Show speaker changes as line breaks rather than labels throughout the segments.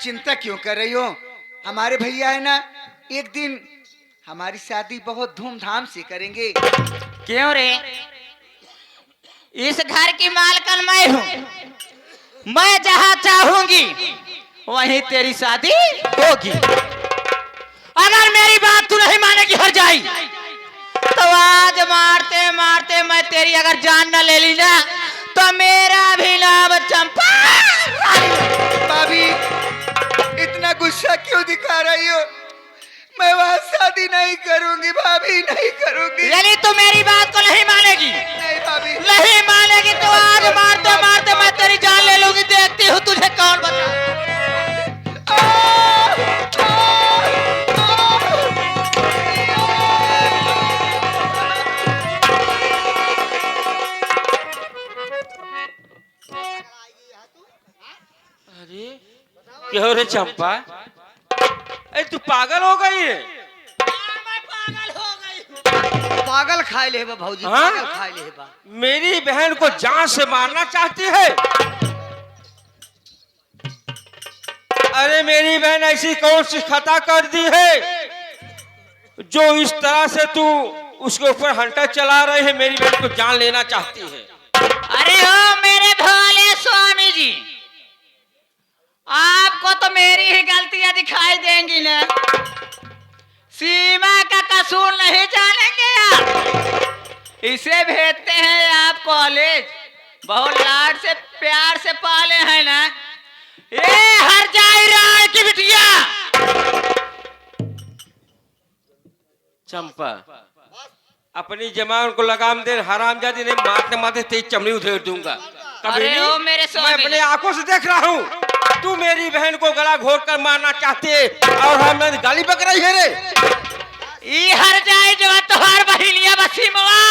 चिंता क्यों कर रही हो? हमारे भैया है ना, एक दिन हमारी शादी बहुत धूमधाम से करेंगे।
क्यों रे? इस घर की मालकन मैं हूँ। मैं जहाँ चाहूंगी वहीं तेरी शादी होगी। अगर मेरी बात तू नहीं मानेगी हर जाई, तो आज मारते मारते मैं तेरी अगर जान न ले ली ना, तो मेरा भी नाम चंपा।
भाभी, इतना गुस्सा क्यों दिखा रही हो? मैं वहाँ शादी नहीं करूंगी भाभी, नहीं करूंगी।
यदि तू मेरी बात को नहीं मानेगी,
नहीं भाभी,
नहीं मानेगी, तो आज मारते मारते मैं तेरी जान ले लूंगी। देखती हूँ तुझे कौन बचा।
अरे क्यों रे चंपा? अरे तू पागल हो गई है?
मैं पागल हो गई।
पागल खाए ले भाजी,
हाँ?
पागल खाए ले बा।
मेरी बहन को जान से मारना चाहती है? अरे मेरी बहन ऐसी कौन सी खता कर दी है जो इस तरह से तू उसके ऊपर हंटर चला रहे है, मेरी बहन को जान लेना चाहती है?
अरे ओ मेरे भोले स्वामी जी, आपको तो मेरी ही गलतियां दिखाई देंगी ना। सीमा का कसूर नहीं जानेंगे आप। इसे भेजते हैं आप कॉलेज, बहुत लाड से प्यार से पाले हैं ना। ये हर जाई राय की बिटिया।
चंपा, अपनी जमान को लगाम दे, हरामजादी नहीं मारते मारते तेज चमड़ी उधेड़ दूंगा।
अरे ओ मेरे
मैं
स्वामी,
अपने आंखों से देख रहा हूँ तू मेरी बहन को गला घोट कर मारना चाहती है और हमें गाली बक रही है रे।
ये हर जाई जो तोहार बहिलिया बसी मवा।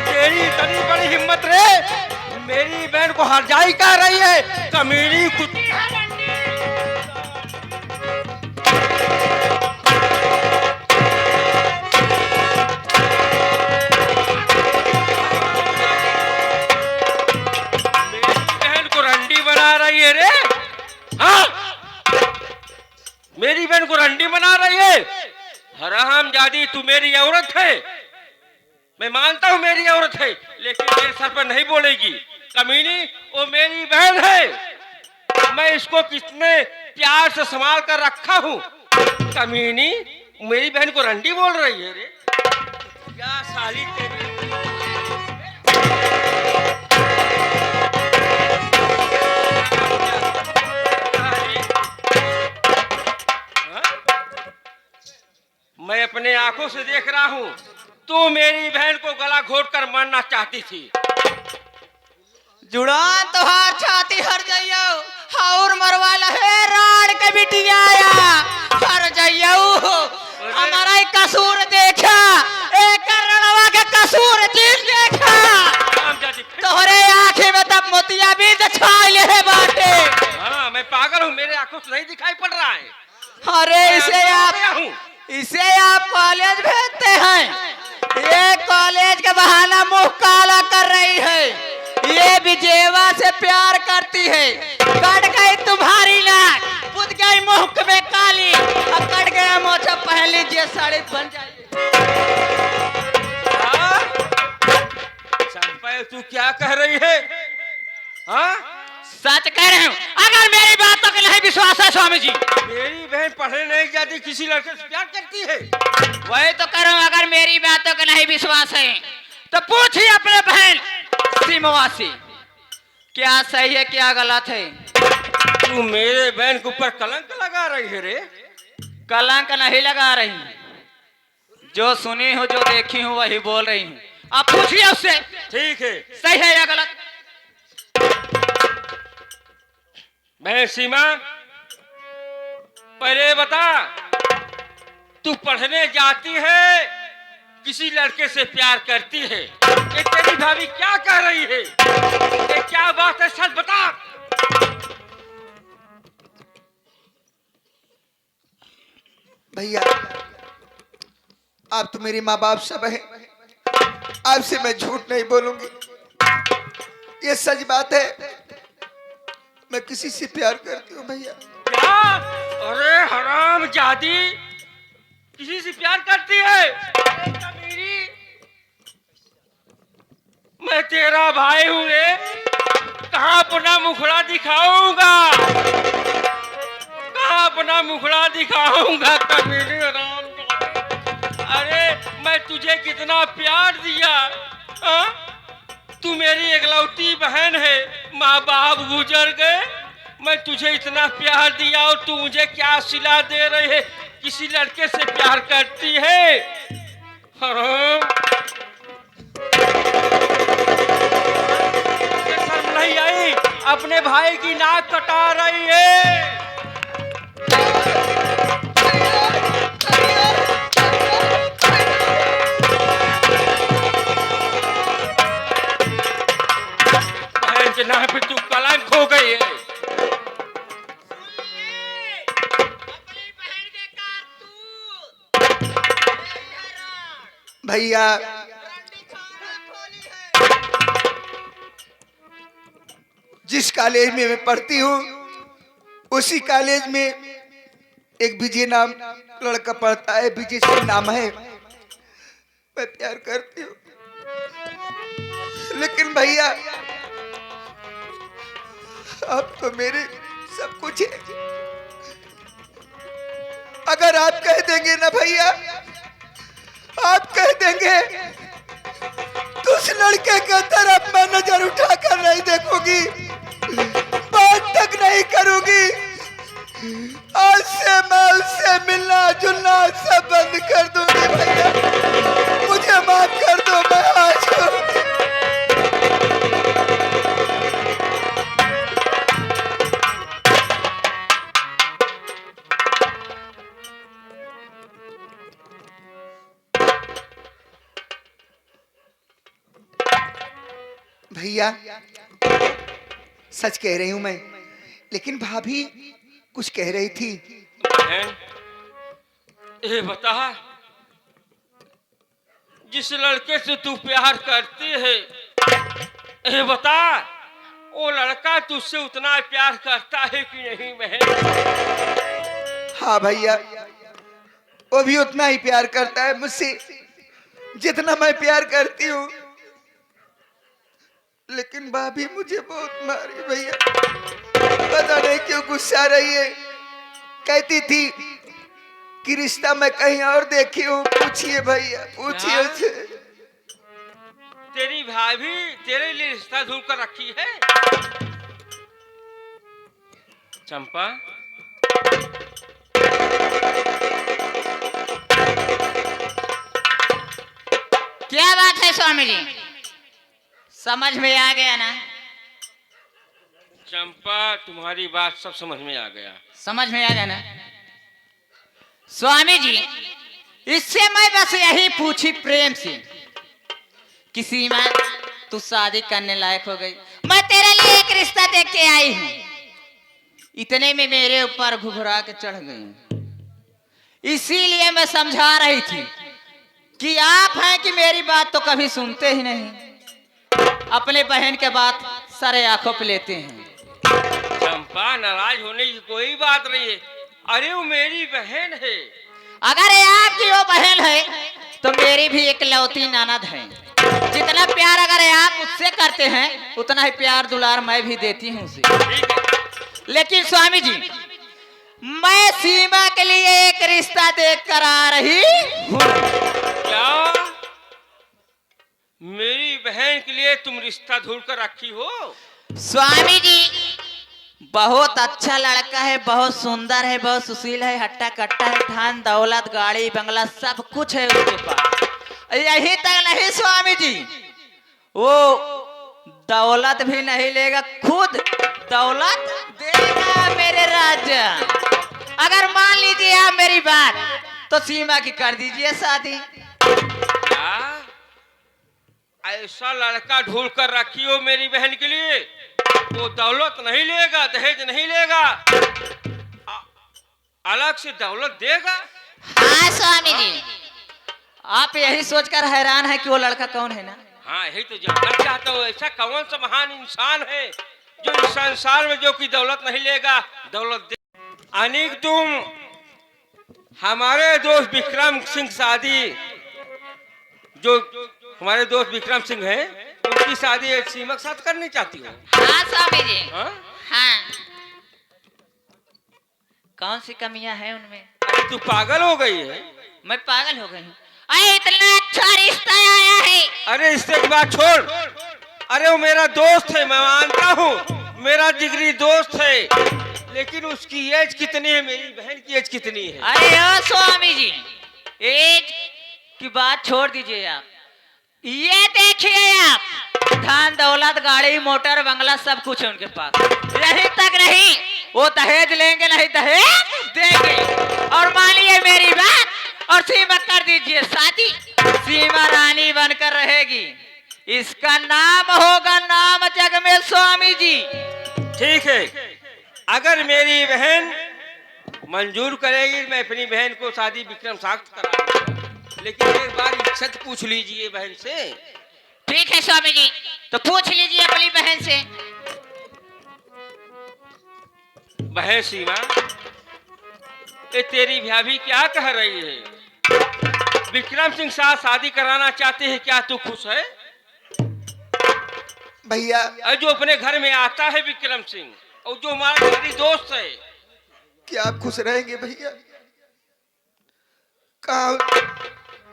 तेरी इतनी बड़ी हिम्मत रे, मेरी बहन को हरजाई कह रही है, कमीनी कुत्ती। मेरी बहन को रंडी बना रही है। हरामजादी, तू मेरी औरत है, मैं मानता हूँ मेरी औरत है, लेकिन मेरे सर पर नहीं बोलेगी। कमीनी, वो मेरी बहन है, मैं इसको कितने प्यार से संभाल कर रखा हूँ। कमीनी, मेरी बहन को रंडी बोल रही है रे। क्या साली तेरी। मैं अपने आंखों से देख रहा हूँ तू मेरी बहन को गला घोट कर मारना चाहती थी।
जुड़ान तोहार छाती हर जाइयो और मरवा लहे राड के बिटिया आया हर जाइयो। हमारा ही कसूर देखा, एक रणवा के कसूर चीज देखा। तोहरे आंखें में तब मोतिया भी छाए ले बाटे।
हाँ, मैं पागल हूँ, मेरे आंखों से नहीं दिखाई पड़ रहा है।
अरे इसे आप कॉलेज भेजते हैं। ये कॉलेज के बहाना मुंह काला कर रही है। ये विजयवा से प्यार करती है। कट गई तुम्हारी नाक, पुत गई मुंह में काली, अब कट गया मोचा पहन लीजिए, साड़ी बन जाइए।
चंपा, तू क्या कह रही है? हाँ,
सच कह रहे हूँ। अगर मेरी बातों का नहीं विश्वास है स्वामी जी,
मेरी बहन पढ़ने नहीं जाती, किसी लड़के से प्यार करती है।
वही तो कह रहा हूँ। अगर मेरी बातों का नहीं विश्वास है तो पूछिए अपने बहन सीमवा से, क्या सही है क्या गलत है।
तू मेरे बहन के ऊपर कलंक लगा रही है रे।
कलंक नहीं लगा रही, जो सुनी हूँ जो देखी हूँ वही बोल रही हूँ। आप पूछिए उससे,
ठीक है,
सही है या गलत।
बहन सीमा, पहले बता, तू पढ़ने जाती है, किसी लड़के से प्यार करती है, ये तेरी भाभी क्या कह रही है? ये क्या बात है, सच बता।
भैया, आप तो मेरे माँ बाप सब है, आपसे मैं झूठ नहीं बोलूंगी, ये सच बात है। मैं किसी से प्यार करती हूँ भैया।
क्या? अरे हराम जादी, किसी से प्यार करती है? अरे कमीनी, मैं तेरा भाई हूँ रे, कहाँ अपना मुखड़ा दिखाऊंगा, कहाँ अपना मुखड़ा दिखाऊंगा कमीनी हराम जादी। अरे मैं तुझे कितना प्यार दिया, हाँ? तू मेरी एकलौती बहन है, माँ बाप गुजर गए, मैं तुझे इतना प्यार दिया और तू मुझे क्या सिला दे रही है? किसी लड़के से प्यार करती है? हराम, शर्म नहीं आई? अपने भाई की नाक कटा रही है। बहन के नाम पे तू कलंक हो गई है।
भैया जिस कॉलेज में मैं पढ़ती हूँ उसी कॉलेज में एक विजय नाम लड़का पढ़ता है, विजय सिंह नाम है। मैं प्यार करती हूँ, लेकिन भैया आप तो मेरे सब कुछ है। अगर आप कह देंगे ना भैया, आप कह देंगे तो उस लड़के के तरफ मैं नजर उठाकर नहीं देखूंगी, बात तक नहीं करूंगी। आज से मैं उससे मिलना जुलना सब बंद कर दूंगी भैया, मुझे माफ कर दो। मैं आज भैया सच कह रही हूं मैं, लेकिन भाभी कुछ कह रही थी।
बहन, ये बता, जिस लड़के से तू प्यार करती है, ये बता, वो लड़का तुझसे उतना प्यार करता है कि नहीं बहन?
हाँ भैया, वो भी उतना ही प्यार करता है मुझसे जितना मैं प्यार करती हूँ, लेकिन भाभी मुझे बहुत मारी भैया। पता नहीं क्यों गुस्सा रही है, कहती थी कि रिश्ता मैं कहीं और देखी हूँ। पूछिए भैया, पूछिए उसे।
तेरी भाभी तेरे लिए रिश्ता ढूंढ कर रखी है? चंपा,
क्या बात है स्वामी जी, समझ में आ गया ना?
चंपा, तुम्हारी बात सब समझ में आ गया।
समझ में आ गया ना स्वामी जी? इससे मैं बस यही पूछी प्रेम से कि सीमा तू शादी करने लायक हो गई, मैं तेरे लिए एक रिश्ता देख के आई हूं। इतने में मेरे ऊपर घुघरा के चढ़ गई, इसीलिए मैं समझा रही थी कि आप हैं कि मेरी बात तो कभी सुनते ही नहीं, अपने बहन के बात सारे आंखों पे लेते हैं।
चंपा, नाराज होने की कोई बात नहीं है। अरे वो मेरी बहन है।
अगर ये आपकी वो बहन है तो मेरी भी एक लौती ननद है। जितना प्यार अगर आप उससे करते हैं उतना ही प्यार दुलार मैं भी देती हूँ उसे।
ठीक है।
लेकिन स्वामी जी, मैं सीमा के लिए एक रिश्ता देख कर आ रही हूँ।
क्या मेरी बहन के लिए तुम रिश्ता ढूंढ कर रखी हो?
स्वामी जी, बहुत अच्छा लड़का है, बहुत सुंदर है, बहुत सुशील है, हट्टा कट्टा है, धन दौलत गाड़ी बंगला सब कुछ है उसके पास। यही तक नहीं स्वामी जी, वो दौलत भी नहीं लेगा, खुद दौलत देगा मेरे राजा। अगर मान लीजिए आप मेरी बात, तो सीमा की कर दीजिए शादी।
क्या ऐसा लड़का ढूंढ कर रखी हो मेरी बहन के लिए? वो दौलत नहीं लेगा, दहेज नहीं लेगा, अलग से दौलत देगा?
हाँ स्वामी जी, आप यही सोचकर हैरान है कि वो लड़का कौन है ना?
हाँ, यही तो जानना चाहता हूँ, ऐसा कौन सा महान इंसान है जो इस संसार में जो की दौलत नहीं लेगा, दौलत दे। अनिक तुम हमारे दोस्त विक्रम सिंह शादी, जो हमारे दोस्त विक्रम सिंह हैं, उनकी शादी सीमा के साथ करनी चाहती हो?
हाँ स्वामी जी।
हाँ?
हाँ। कौन सी कमियां हैं उनमें?
अरे तू पागल हो गई है?
मैं पागल हो गई हूँ? अरे इतना अच्छा रिश्ता आया है।
अरे इससे की बात छोड़। अरे वो मेरा दोस्त है, मैं मानता हूँ, मेरा जिगरी दोस्त है, लेकिन उसकी एज कितनी है, मेरी बहन की एज कितनी है?
अरे ओ स्वामी जी, एज की बात छोड़ दीजिए आप। ये देखिए आप, धन दौलत गाड़ी मोटर बंगला सब कुछ है उनके पास। यही तक नहीं, वो दहेज लेंगे नहीं दहेज देंगे। और मानिए मेरी बात और सीमा कर दीजिए शादी, सीमा रानी बनकर रहेगी। इसका नाम होगा नाम जग में स्वामी जी।
ठीक है, अगर मेरी बहन मंजूर करेगी, मैं अपनी बहन को शादी विक्रम साथ कराऊंगा, लेकिन एक बार इच्छा पूछ लीजिए बहन से।
ठीक है स्वामी जी, तो पूछ लीजिए अपनी बहन से।
बहन सीमा, ये तेरी भाभी क्या कह रही है? विक्रम सिंह साथ शादी कराना चाहते हैं, क्या तू खुश है?
भैया
और जो अपने घर में आता है विक्रम सिंह, और जो हमारा घरी दोस्त है,
क्या आप खुश रहेंगे भैया? कहा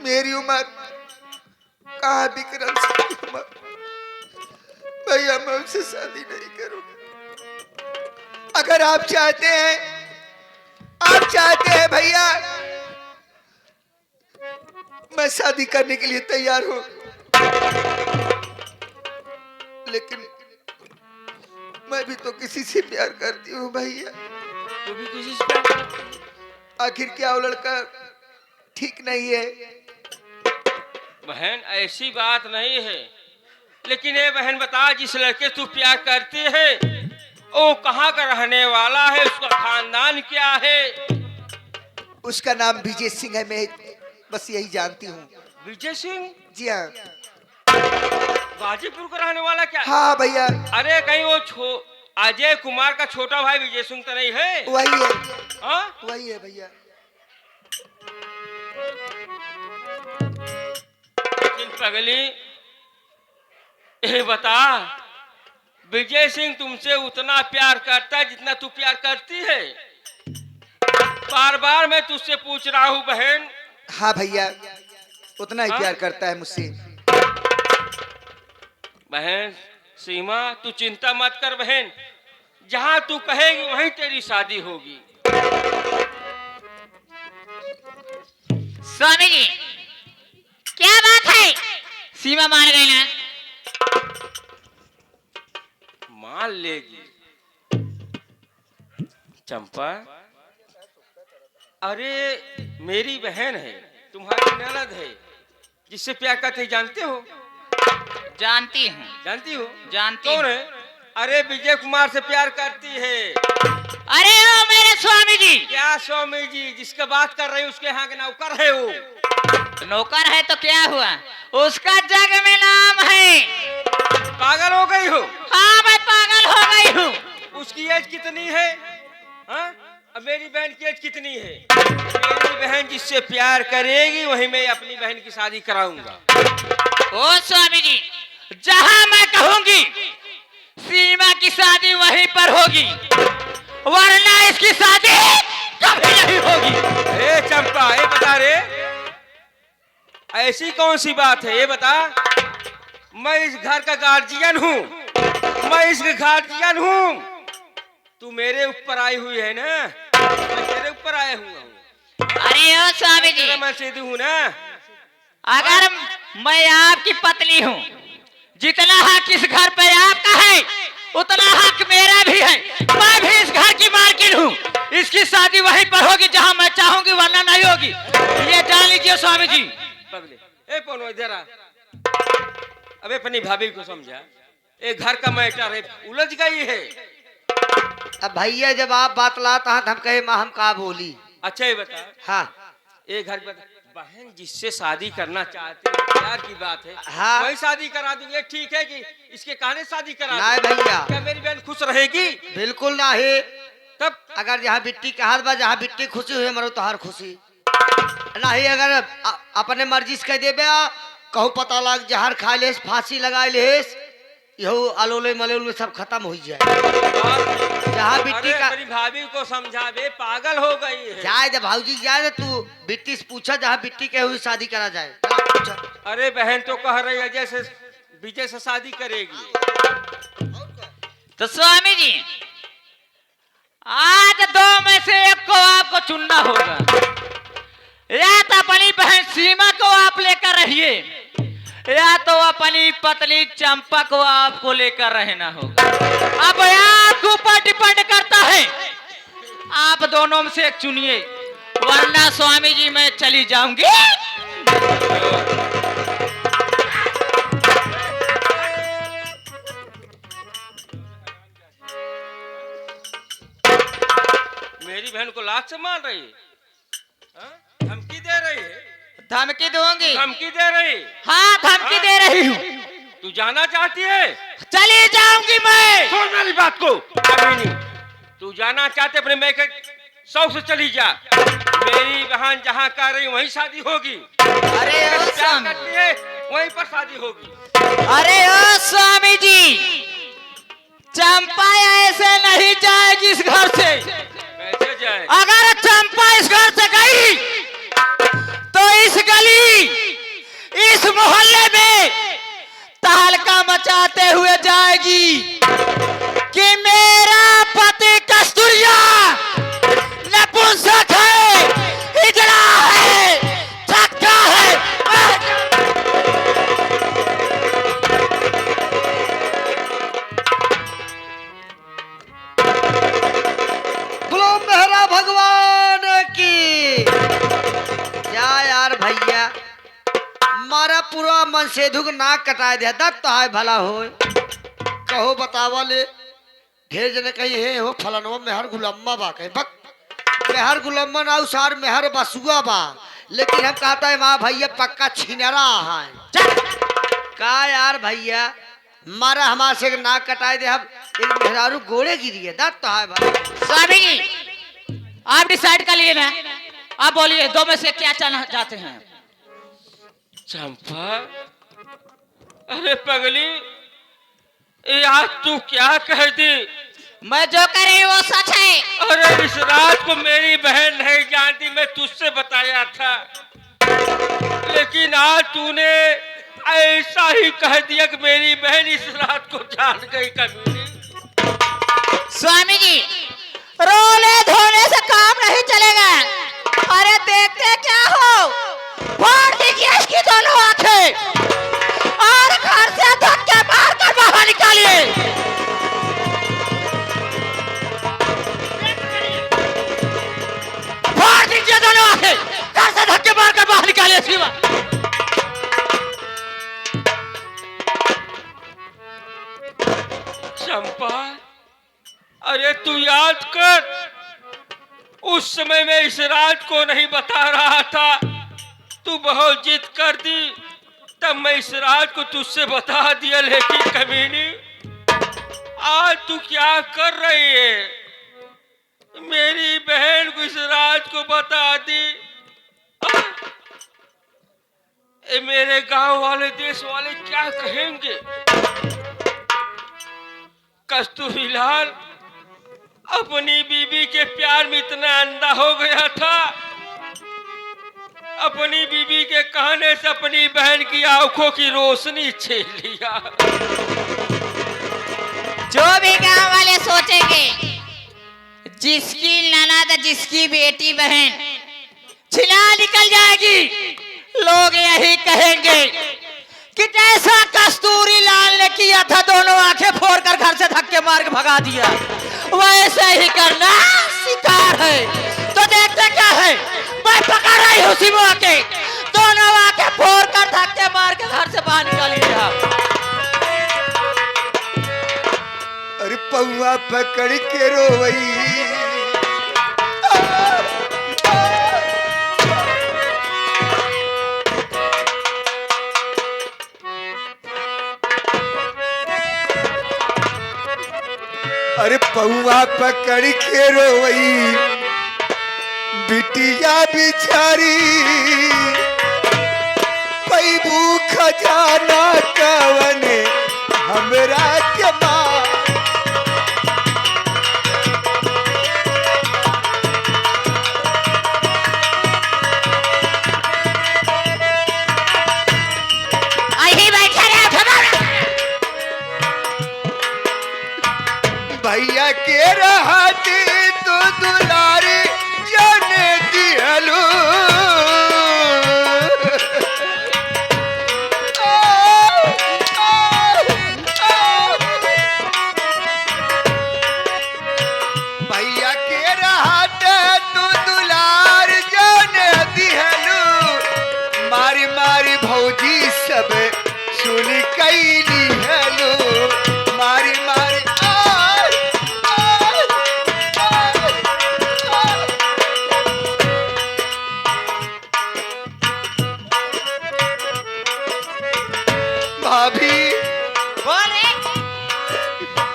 मेरी उम्र, कहा विक्रम सिंह की उम्र। भैया मैं उससे शादी नहीं करूंगा। अगर आप चाहते हैं भैया, मैं शादी करने के लिए तैयार हूं, लेकिन मैं भी तो किसी से प्यार करती हूँ भैया।
तू भी किसी से प्यार करती है?
आखिर क्या वो लड़का ठीक नहीं है?
बहन ऐसी बात नहीं है, लेकिन ये बहन बता, जिस लड़के तू प्यार करती है वो कहाँ का रहने वाला है, उसका खानदान क्या है?
उसका नाम विजय सिंह है, मैं बस यही जानती हूँ।
विजय सिंह?
जी हाँ।
गाजीपुर का रहने वाला क्या?
हाँ भैया।
अरे कहीं वो अजय कुमार का छोटा भाई विजय सिंह तो नहीं है?
वही है।
हाँ?
वही है भैया।
लेकिन पगली, ये बता, विजय सिंह तुमसे उतना प्यार करता है जितना तू प्यार करती है? बार बार मैं तुझसे पूछ रहा हूँ बहन।
हाँ भैया, उतना ही
हाँ?
प्यार करता है मुझसे।
बहन सीमा, तू चिंता मत कर बहन, जहाँ तू कहेगी वहीं तेरी शादी होगी।
स्वामी जी, क्या बात है? सीमा मान गई ना?
मान लेगी। चंपा, अरे मेरी बहन है, तुम्हारी ननद है, जिससे प्यार करते जानते हो?
जानती हूँ।
जानती हो?
जानती
कौन
हूँ।
है? अरे विजय कुमार से प्यार करती है।
अरे ओ मेरे स्वामी जी।
क्या स्वामी जी? जिसका बात कर रही उसके यहाँ के नौकर है वो।
नौकर है तो क्या हुआ, उसका जग में नाम है।
पागल हो गई हो?
हाँ मैं पागल हो गई हूँ।
उसकी एज कितनी है? हाँ? अब मेरी बहन की एज कितनी है? मेरी बहन जिससे प्यार करेगी वही मैं अपनी बहन की शादी कराऊंगा।
ओ स्वामी जी, जहाँ मैं कहूंगी सीमा की शादी वहीं पर होगी, वरना इसकी शादी कभी नहीं होगी।
ए चंपा, ये बता रे, ऐसी कौन सी बात है? ये बता, मैं इस घर का गार्जियन हूँ, मैं इस गार्जियन हूँ। तू मेरे ऊपर आई हुई है ना, मैं तेरे ऊपर आया हूँ।
अरे ओ स्वामी जी,
मैं सीधी हूँ ना।
अगर मैं आपकी पत्नी हूँ, जितना हक इस घर पे आपका है उतना हक मेरा भी है। मैं भी इस घर की मालकिन हूँ, इसकी शादी वहीं पर होगी जहाँ मैं चाहूंगी, वरना नहीं होगी। ये जान लीजिए स्वामी जी।
ए पौनो इधर आ। अबे अपनी भाभी को समझा, एक घर का मैटर है, उलझ गई है।
अब भैया जब आप बात लाता हम कहे माँ हम का बोली।
अच्छा ये बता,
हाँ
एक घर बता, बहन जिससे शादी करना चाहती है प्यार की बात है।
हाँ।
वही शादी करा दूंगे, ठीक है कि इसके कहने शादी करा
नहीं
दूं?
भैया
क्या मेरी बहन खुश रहेगी?
बिल्कुल नहीं।
तब
अगर जहाँ बिट्टी के हाथ बा जहाँ बिट्टी खुशी हुई मरो तो हर खुशी नहीं। अगर अपने मर्जी से कह देबे कहूँ पता लग जहर खा लेस फांसी लगा लेस यहू अलोले मलोल में सब खत्म हो जाए। जहाँ बिट्टी
अरे
का
मेरी भाभी को समझावे, पागल हो गई है।
जाए जब भाऊजी जाए तू बिट्टी से पूछा जहाँ बिट्टी के हुई शादी करा जाए। चला पूछा।
अरे बहन तो कह रही है जैसे विजय से शादी करेगी।
तो स्वामी जी आज दो में से एक को आपको चुनना होगा। या तो अपनी बहन सीमा को आप लेकर रहिए या तो अपनी पत्नी चंपा को आपको लेकर रहना होगा। अब आपके ऊपर डिपेंड करता है, आप दोनों में से एक चुनिए वरना स्वामी जी मैं चली जाऊंगी।
मेरी बहन को लात से मार रही है, हाँ? धमकी दे रही है।
धमकी दूंगी?
धमकी दे रही?
हाँ धमकी दे रही हूँ।
तू जाना चाहती है?
चली जाऊंगी मैं।
सुन मेरी बात को कमीनी। तू जाना चाहते अपने मैं के शौक से चली जा। मेरी बहन जहाँ कर रही वहीं शादी होगी।
अरे ओ
क्या
स्वामी,
करती है वहीं पर शादी होगी।
अरे ओ स्वामी जी, चंपा ऐसे नहीं जाएगी इस घर से।
कैसे जाए?
अगर चंपा इस घर से गई तो इस गली इस मोहल्ले में तहलका मचाते हुए जाएगी कि मेरा पति कस्तूरिया नपुंसक है, हिजड़ा है, छक्का है।
बोलो मेहरा भगवान की। जा यार भैया मारा पूरा मन से धुक नाक कटा दिया दत्त तो है भला हो। कहो बतावा ले ढेर जने कही है हो फलनवा मेहर गुलम्मा बा कहे बक मेहर गुलम्मा ना उसार मेहर बसुआ बा, लेकिन हम कहता है माँ भैया पक्का छिनरा है। का यार भैया मारा हमारे से नाक कटाए दे हम एक मेहरारू गोड़े गिरी है दत्त तो है भला।
स्वामी जी आप डिसाइड कर लिए ना, आप बोलिए दो में से क्या चाहना चाहते हैं?
चंपा, अरे पगली, ये आज तू क्या कह दी?
मैं जो कर रही हूँ वो सच है।
अरे इस रात को मेरी बहन नहीं जानती, मैं तुझसे बताया था, लेकिन आज तूने ऐसा ही कह दिया कि मेरी बहन इस रात को जान गई। कमीनी,
स्वामी जी रोले धोने से काम नहीं चलेगा। अरे देखते क्या हो, फाड़ दीजिए इसकी दोनों आंखें और घर से धक्के मार कर बाहर निकालिए। फाड़ दीजिए दोनों आंखें, घर से धक्के मार कर बाहर निकालिए। शिवा
चंपा, अरे तू याद कर, उस समय मैं इस रात को नहीं बता रहा था, तू बहुत जिद कर दी, तब मैं इस रात को तुझसे बता दिया। लेकिन कमीनी, आज तू क्या कर रही है? मेरी बहन को इस रात को बता दी। ए मेरे गांव वाले देश वाले क्या कहेंगे? कस्तूरीलाल अपनी बीबी के प्यार में इतना अंधा हो गया था, अपनी बीबी के कहने से अपनी बहन की आंखों की रोशनी छीन लिया।
जो भी गांव वाले सोचेंगे जिसकी ननद जिसकी बेटी बहन छिना निकल जाएगी, लोग यही कहेंगे कि जैसा कस्तूरी लाल ने किया था, दोनों आंखें फोड़कर घर से धक्के मार के भगा दिया, वैसे ही करना शिकार है। तो देखते क्या है, मैं पकड़ रही हूँ सिमो के, दोनों आंखें फोड़कर धक्के मार के घर से बाहर निकालिएगा।
अरे पौआ पकड़ के रोवई अरे पौआ पकड़ के रोई बिटिया बिचारी पैबू खजाना कवन हमरा के माँ
अही बैठे रहे
भैया के रहती तो दुलारी जाने दिहलू भैया के रहते तो दुलार जाने दिहलू मारी मारी भौजी सब सुनी कैली हेलो मारी मारी भाभी
बोले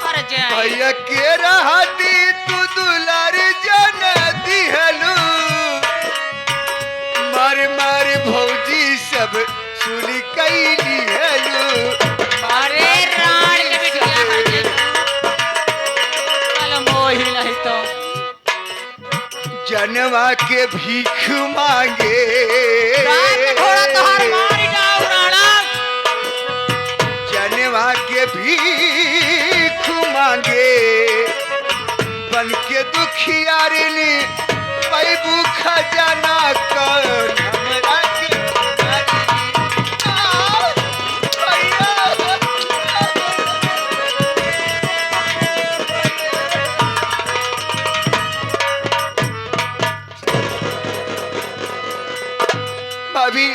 अरे जय
भैया के रहती तू दुलार जन दिहलू मारी मारी भौजी सब सुनी कैली हेलू
अरे राण के बिटिया हर जे कल मोही नहीं तो
जनवा के भीख मांगे
रात घोड़ा तोहार मारी जाओ राणा
जनवा के भीख मांगे बन के दुखियारिनी पैबू खजाना कर हमरा के भाभी